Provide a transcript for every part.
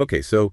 Okay, so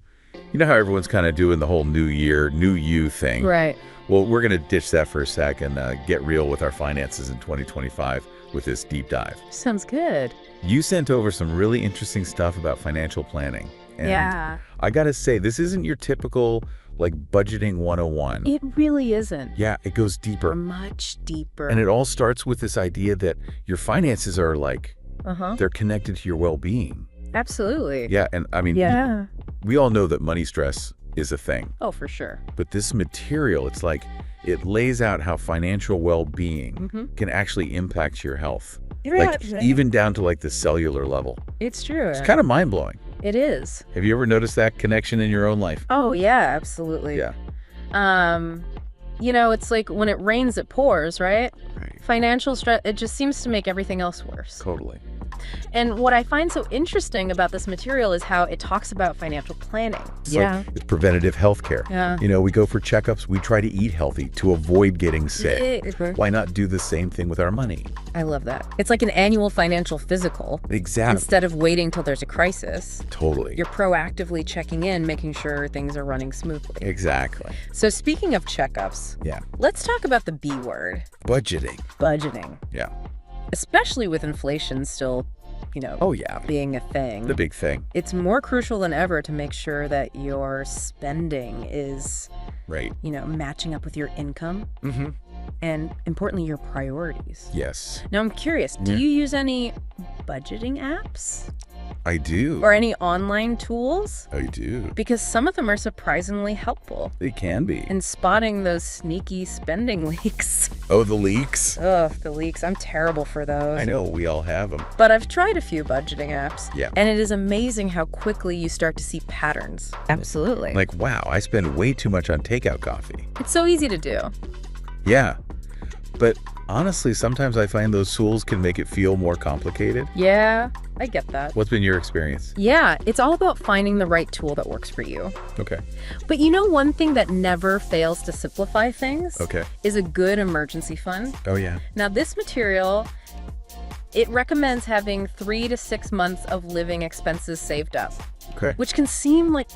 you know how everyone's kind of doing the whole new year, new you thing? Right. Well, we're going to ditch that for a sec and get real with our finances in 2025 with this deep dive. Sounds good. You sent over some really interesting stuff about financial planning. And Yeah. I got to say, this isn't your typical, like, budgeting 101. It really isn't. Yeah, it goes deeper. Much deeper. And it all starts with this idea that your finances are like, Uh-huh. they're connected to your well-being. Absolutely. Yeah, and I mean, Yeah. we all know that money stress is a thing. Oh, for sure. But this material, it's like it lays out how financial well-being can actually impact your health. Like even down to like the cellular level. It's true. It's kind of mind-blowing. It is. Have you ever noticed that connection in your own life? Oh, yeah, absolutely. Yeah. It's like when it rains, it pours, right? Right. Financial stress, it just seems to make everything else worse. Totally. And what I find so interesting about this material is how it talks about financial planning. It's like it's preventative health care. Yeah. You know, we go for checkups, we try to eat healthy to avoid getting sick. Mhm. Why not do the same thing with our money? I love that. It's like an annual financial physical. Exactly. Instead of waiting till there's a crisis, Totally. you're proactively checking in, making sure things are running smoothly. Exactly. So speaking of checkups, Yeah. let's talk about the B word, Budgeting. budgeting. Yeah. Especially with inflation still, Oh, yeah. being a thing. The big thing. It's more crucial than ever to make sure that your spending is, Right. matching up with your income Mm-hmm. and, importantly, your priorities. Yes. Now, I'm curious, do Yeah. you use any budgeting apps I do. or any online tools? I do. Because some of them are surprisingly helpful They can be. in spotting those sneaky spending leaks. Oh, the leaks? Ugh, the leaks. I'm terrible for those. I know, we all have them. But I've tried a few budgeting apps. Yeah. And it is amazing how quickly you start to see patterns. Absolutely. Like, wow, I spend way too much on takeout coffee. It's so easy to do. Yeah. But honestly, sometimes I find those tools can make it feel more complicated. Yeah, I get that. What's been your experience? Yeah, it's all about finding the right tool that works for you. Okay. But one thing that never fails to simplify things Okay. is a good emergency fund. Oh, yeah. Now, this material, it recommends having 3 to 6 months of living expenses saved up, Okay. which can seem like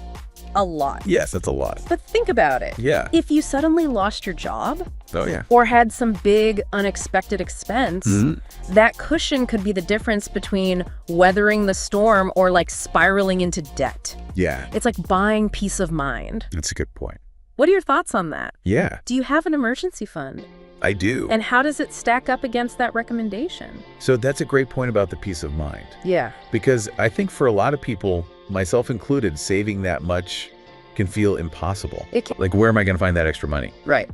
a lot. Yes, that's a lot. But think about it. Yeah. If you suddenly lost your job Oh, yeah. or had some big unexpected expense, Mhm. that cushion could be the difference between weathering the storm or like spiraling into debt. Yeah. It's like buying peace of mind. That's a good point. What are your thoughts on that? Yeah, Do you have an emergency fund? I do. And how does it stack up against that recommendation? So that's a great point about the peace of mind. Yeah. Because I think for a lot of people, myself included, saving that much can feel impossible. It can. Like, where am I going to find that extra money? Right.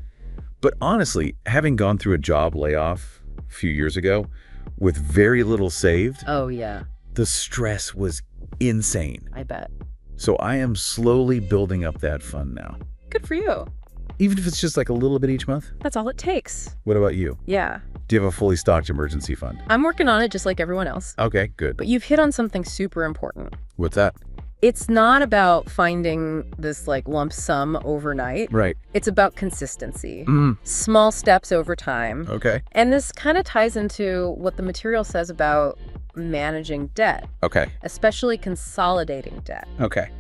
But honestly, having gone through a job layoff a few years ago with very little saved, Oh, yeah. the stress was insane. I bet. So I am slowly building up that fund now. Good for you. Even if it's just like a little bit each month. That's all it takes. What about you? Yeah. Do you have a fully stocked emergency fund? I'm working on it just like everyone else. Okay, good. But you've hit on something super important. What's that? It's not about finding this like lump sum overnight. Right. It's about consistency. Mm, Small steps over time. okay. And this kind of ties into what the material says about managing debt, Okay. especially consolidating debt. Okay.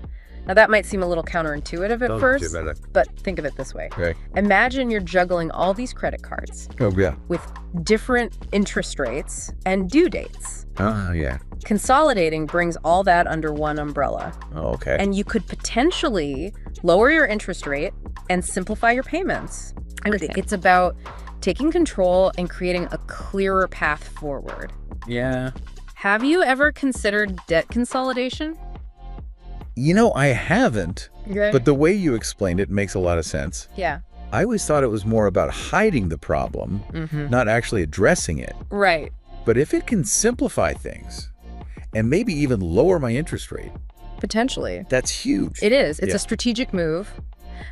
Now, that might seem a little counterintuitive at Don't first, do better. but think of it this way. Okay. Imagine you're juggling all these credit cards Oh, yeah. with different interest rates and due dates. Oh, yeah. Consolidating brings all that under one umbrella, Oh, okay. and you could potentially lower your interest rate and simplify your payments. It's about taking control and creating a clearer path forward. Yeah. Have you ever considered debt consolidation? You know, I haven't, Okay. but the way you explained it makes a lot of sense. Yeah. I always thought it was more about hiding the problem, not actually addressing it. Right. But if it can simplify things and maybe even lower my interest rate, Potentially. that's huge. It is. It's Yeah. a strategic move,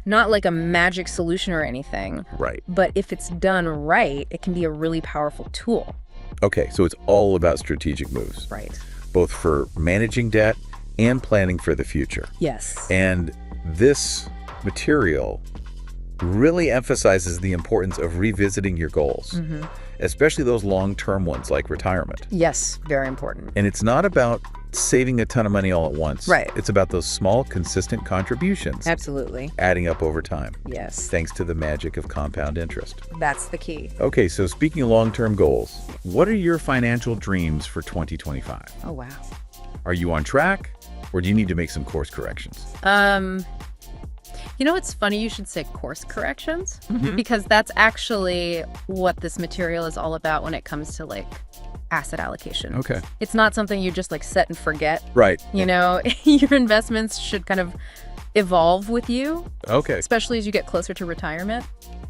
not like a magic solution or anything. Right. But if it's done right, it can be a really powerful tool. Okay, so it's all about strategic moves, Right. both for managing debt and planning for the future. Yes. And this material really emphasizes the importance of revisiting your goals, especially those long-term ones like retirement. Yes, very important. And it's not about saving a ton of money all at once. Right. It's about those small, consistent contributions. Absolutely. Adding up over time. Yes. Thanks to the magic of compound interest. That's the key. Okay, so speaking of long-term goals, what are your financial dreams for 2025? Oh, wow. Are you on track, or do you need to make some course corrections? You know, it's funny you should say course corrections, because that's actually what this material is all about when it comes to like asset allocation. Okay. It's not something you just like set and forget. Right. You know, your investments should kind of evolve with you. Okay. Especially as you get closer to retirement.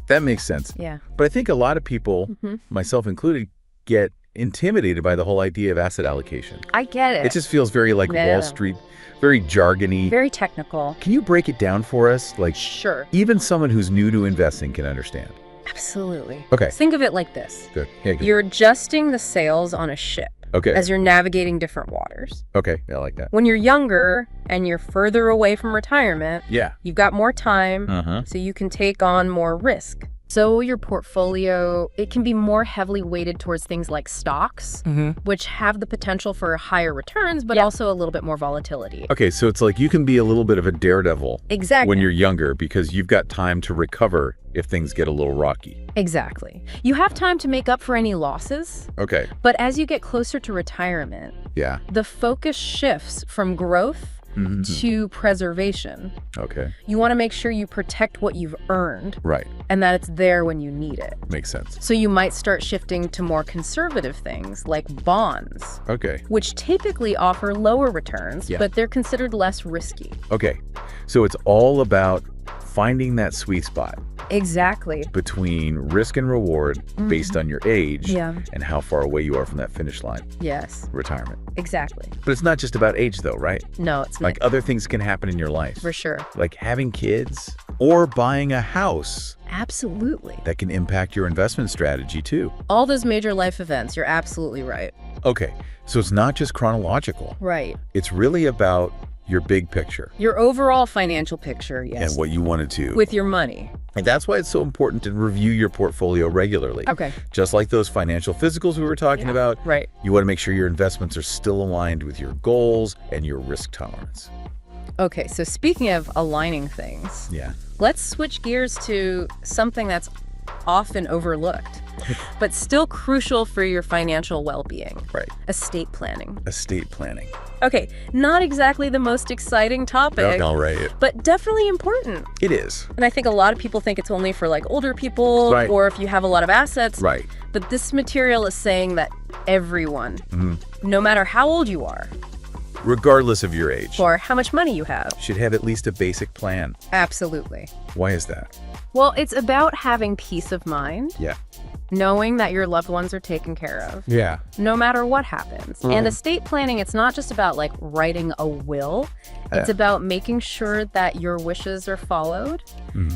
That makes sense. Yeah. But I think a lot of people, myself included, get intimidated by the whole idea of asset allocation. I get it. It just feels very like Wall Street, very jargony. Very technical. Can you break it down for us? Like, sure. Even someone who's new to investing can understand. Absolutely. Okay. Think of it like this. Good. Yeah, good. You're adjusting the sails on a ship. Okay. As you're navigating different waters. Okay. I like that. When you're younger and you're further away from retirement, you've got more time, so you can take on more risk. So your portfolio, it can be more heavily weighted towards things like stocks, which have the potential for higher returns, but also a little bit more volatility. Okay, so it's like you can be a little bit of a daredevil Exactly. when you're younger because you've got time to recover if things get a little rocky. Exactly. You have time to make up for any losses. Okay. But as you get closer to retirement, the focus shifts from growth to preservation. Okay. You want to make sure you protect what you've earned. Right. And that it's there when you need it. Makes sense. So you might start shifting to more conservative things like bonds. Okay. Which typically offer lower returns, but they're considered less risky. Okay. So it's all about finding that sweet spot. Exactly. Between risk and reward based on your age and how far away you are from that finish line. Yes. Retirement. Exactly. But it's not just about age though, right? No, it's like other things can happen in your life. For sure. Like having kids or buying a house. Absolutely. That can impact your investment strategy too. All those major life events, you're absolutely right. Okay, so it's not just chronological. Right. It's really about your big picture. Your overall financial picture, yes. And what you want to do. With your money. And that's why it's so important to review your portfolio regularly. Okay. Just like those financial physicals we were talking about. Right. You want to make sure your investments are still aligned with your goals and your risk tolerance. Okay, so speaking of aligning things. Let's switch gears to something that's often overlooked, but still crucial for your financial well-being. Right. Estate planning. Estate planning. Okay, not exactly the most exciting topic, All right. but definitely important. It is. And I think a lot of people think it's only for like older people or if you have a lot of assets. Right. But this material is saying that everyone, no matter how old you are, regardless of your age, or how much money you have, should have at least a basic plan. Absolutely. Why is that? Well, it's about having peace of mind. Yeah. Knowing that your loved ones are taken care of. Yeah. No matter what happens. And estate planning, it's not just about like writing a will. It's about making sure that your wishes are followed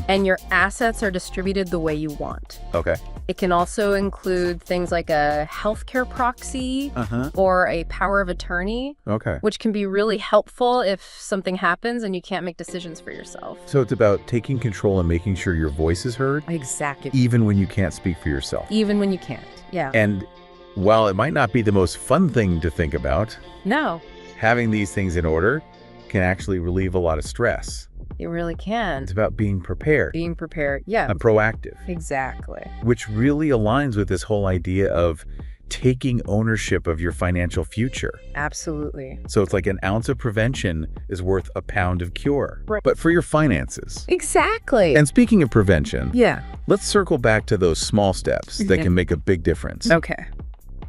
and your assets are distributed the way you want. Okay. It can also include things like a healthcare proxy or a power of attorney, which can be really helpful if something happens and you can't make decisions for yourself. So it's about taking control and making sure your voice is heard. Exactly. Even when you can't speak for yourself. Even when you can't. Yeah. And while it might not be the most fun thing to think about, no, having these things in order can actually relieve a lot of stress. It really can. It's about being prepared. Being prepared, yeah. And proactive. Exactly. Which really aligns with this whole idea of taking ownership of your financial future. Absolutely. So it's like an ounce of prevention is worth a pound of cure. Right. But for your finances. Exactly. And speaking of prevention, yeah, let's circle back to those small steps that can make a big difference. Okay.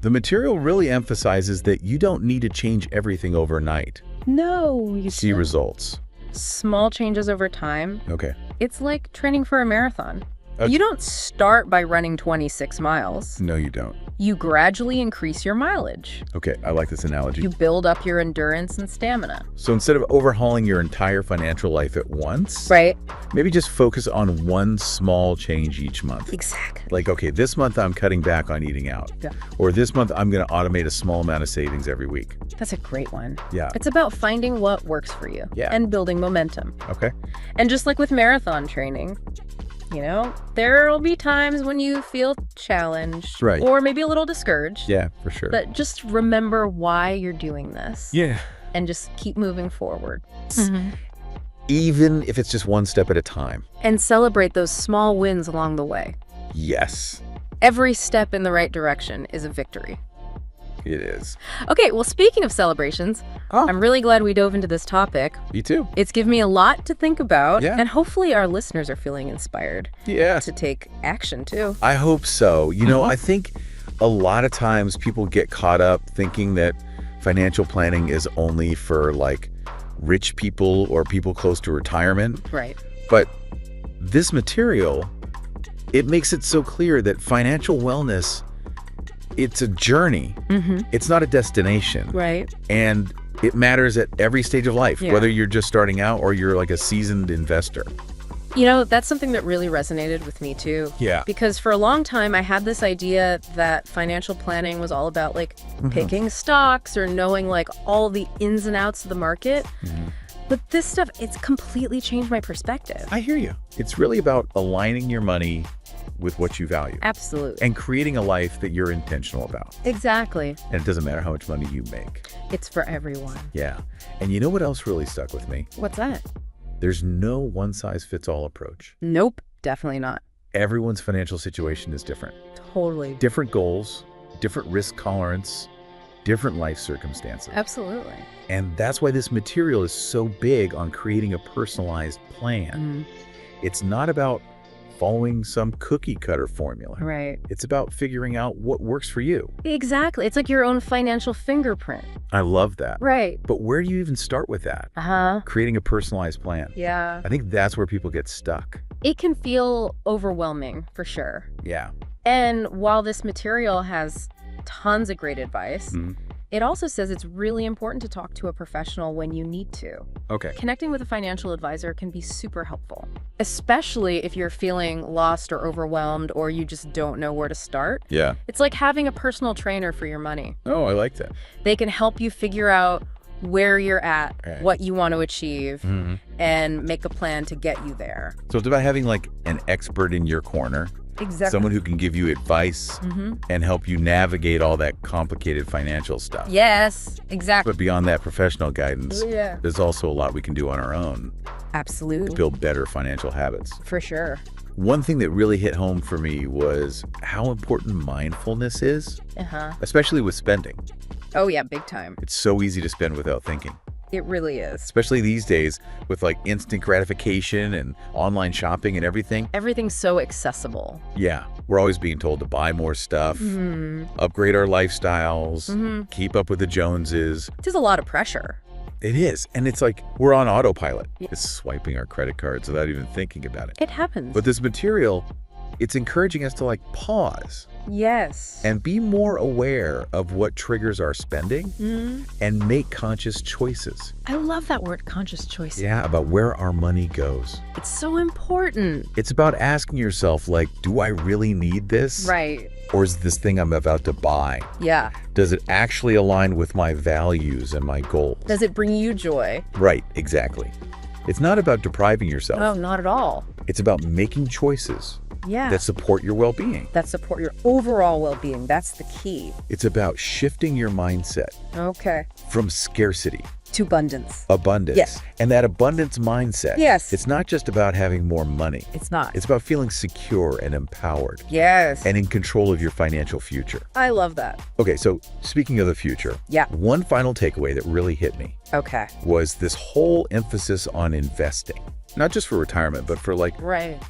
The material really emphasizes that you don't need to change everything overnight. No. You see results. Small changes over time. Okay. It's like training for a marathon. You don't start by running 26 miles. No, you don't. You gradually increase your mileage. Okay, I like this analogy. You build up your endurance and stamina. So instead of overhauling your entire financial life at once, right? Maybe just focus on one small change each month. Exactly. Like, okay, this month I'm cutting back on eating out. Yeah. Or this month I'm going to automate a small amount of savings every week. That's a great one. Yeah. It's about finding what works for you. Yeah. And building momentum. Okay. And just like with marathon training, There'll be times when you feel challenged. Right. Or maybe a little discouraged. Yeah, for sure. But just remember why you're doing this. Yeah. And just keep moving forward. Even if it's just one step at a time. And celebrate those small wins along the way. Yes. Every step in the right direction is a victory. It is. Okay, well, speaking of celebrations, I'm really glad we dove into this topic. Me too. It's given me a lot to think about. Yeah. And hopefully our listeners are feeling inspired. Yeah. To take action, too. I hope so. I think a lot of times people get caught up thinking that financial planning is only for, rich people or people close to retirement. Right. But this material, it makes it so clear that financial wellness, it's a journey. It's not a destination. Right. And it matters at every stage of life, whether you're just starting out or you're a seasoned investor. That's something that really resonated with me, too. Yeah. Because for a long time, I had this idea that financial planning was all about, picking stocks or knowing, all the ins and outs of the market. But this stuff, it's completely changed my perspective. I hear you. It's really about aligning your money with what you value. Absolutely. And creating a life that you're intentional about. Exactly. And it doesn't matter how much money you make. It's for everyone. Yeah. And you know what else really stuck with me? What's that? There's no one-size-fits-all approach. Nope, definitely not. Everyone's financial situation is different. Totally. Different goals, different risk tolerance, different life circumstances. Absolutely. And that's why this material is so big on creating a personalized plan. It's not about following some cookie cutter formula. Right. It's about figuring out what works for you. Exactly. It's like your own financial fingerprint. I love that. Right. But where do you even start with that? Creating a personalized plan. Yeah. I think that's where people get stuck. It can feel overwhelming, for sure. Yeah. And while this material has tons of great advice, it also says it's really important to talk to a professional when you need to. Okay. Connecting with a financial advisor can be super helpful, especially if you're feeling lost or overwhelmed or you just don't know where to start. Yeah. It's like having a personal trainer for your money. Oh, I like that. They can help you figure out where you're at, what you want to achieve, and make a plan to get you there. So it's about having an expert in your corner. Exactly. Someone who can give you advice and help you navigate all that complicated financial stuff. Yes, exactly. But beyond that professional guidance, there's also a lot we can do on our own. Absolutely. To build better financial habits. For sure. One thing that really hit home for me was how important mindfulness is, especially with spending. Oh, yeah, big time. It's so easy to spend without thinking. It really is. Especially these days with instant gratification and online shopping and everything. Everything's so accessible. Yeah. We're always being told to buy more stuff, upgrade our lifestyles, keep up with the Joneses. There's a lot of pressure. It is. And it's we're on autopilot. It's swiping our credit cards without even thinking about it. It happens. But this material, it's encouraging us to pause. Yes. And be more aware of what triggers our spending and make conscious choices. I love that word, conscious choices. Yeah, about where our money goes. It's so important. It's about asking yourself, do I really need this? Right. Or is this thing I'm about to buy? Yeah. Does it actually align with my values and my goals? Does it bring you joy? Right, exactly. It's not about depriving yourself. Oh, not at all. It's about making choices that support your well-being. That support your overall well-being. That's the key. It's about shifting your mindset. Okay. From scarcity. To abundance. Abundance. Yes. And that abundance mindset. Yes. It's not just about having more money. It's not. It's about feeling secure and empowered. Yes. And in control of your financial future. I love that. Okay, so speaking of the future. Yeah. One final takeaway that really hit me. Okay. Was this whole emphasis on investing. Not just for retirement, but for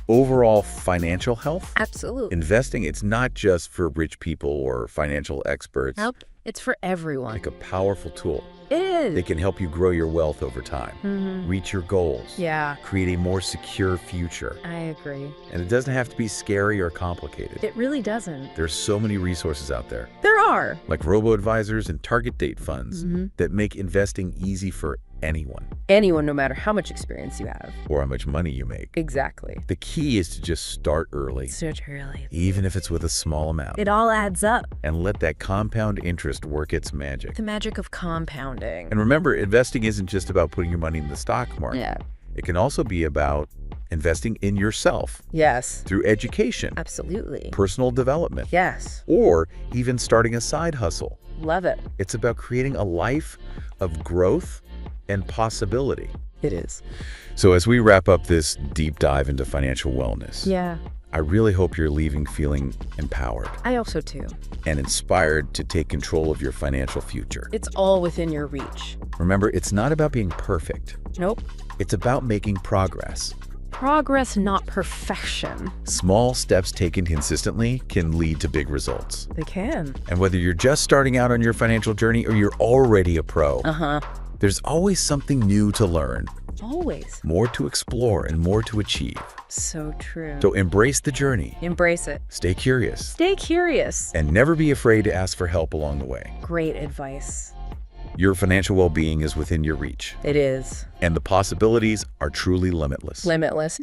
overall financial health. Absolutely. Investing, it's not just for rich people or financial experts. Nope. It's for everyone. A powerful tool. It is. That can help you grow your wealth over time, reach your goals, create a more secure future. I agree. And it doesn't have to be scary or complicated. It really doesn't. There's so many resources out there. There are. Like robo-advisors and target date funds that make investing easy for anyone. Anyone, no matter how much experience you have. Or how much money you make. Exactly. The key is to just start early. Start early. Even if it's with a small amount. It all adds up. And let that compound interest work its magic. The magic of compounding. And remember, investing isn't just about putting your money in the stock market. Yeah. It can also be about investing in yourself. Yes. Through education. Absolutely. Personal development. Yes. Or even starting a side hustle. Love it. It's about creating a life of growth and possibility. It is. So as we wrap up this deep dive into financial wellness, I really hope you're leaving feeling empowered. I also too. And inspired to take control of your financial future. It's all within your reach. Remember, it's not about being perfect. Nope. It's about making progress. Progress, not perfection. Small steps taken consistently can lead to big results. They can. And whether you're just starting out on your financial journey or you're already a pro, there's always something new to learn. Always. More to explore and more to achieve. So true. So embrace the journey. Embrace it. Stay curious. Stay curious. And never be afraid to ask for help along the way. Great advice. Your financial well-being is within your reach. It is. And the possibilities are truly limitless. Limitless.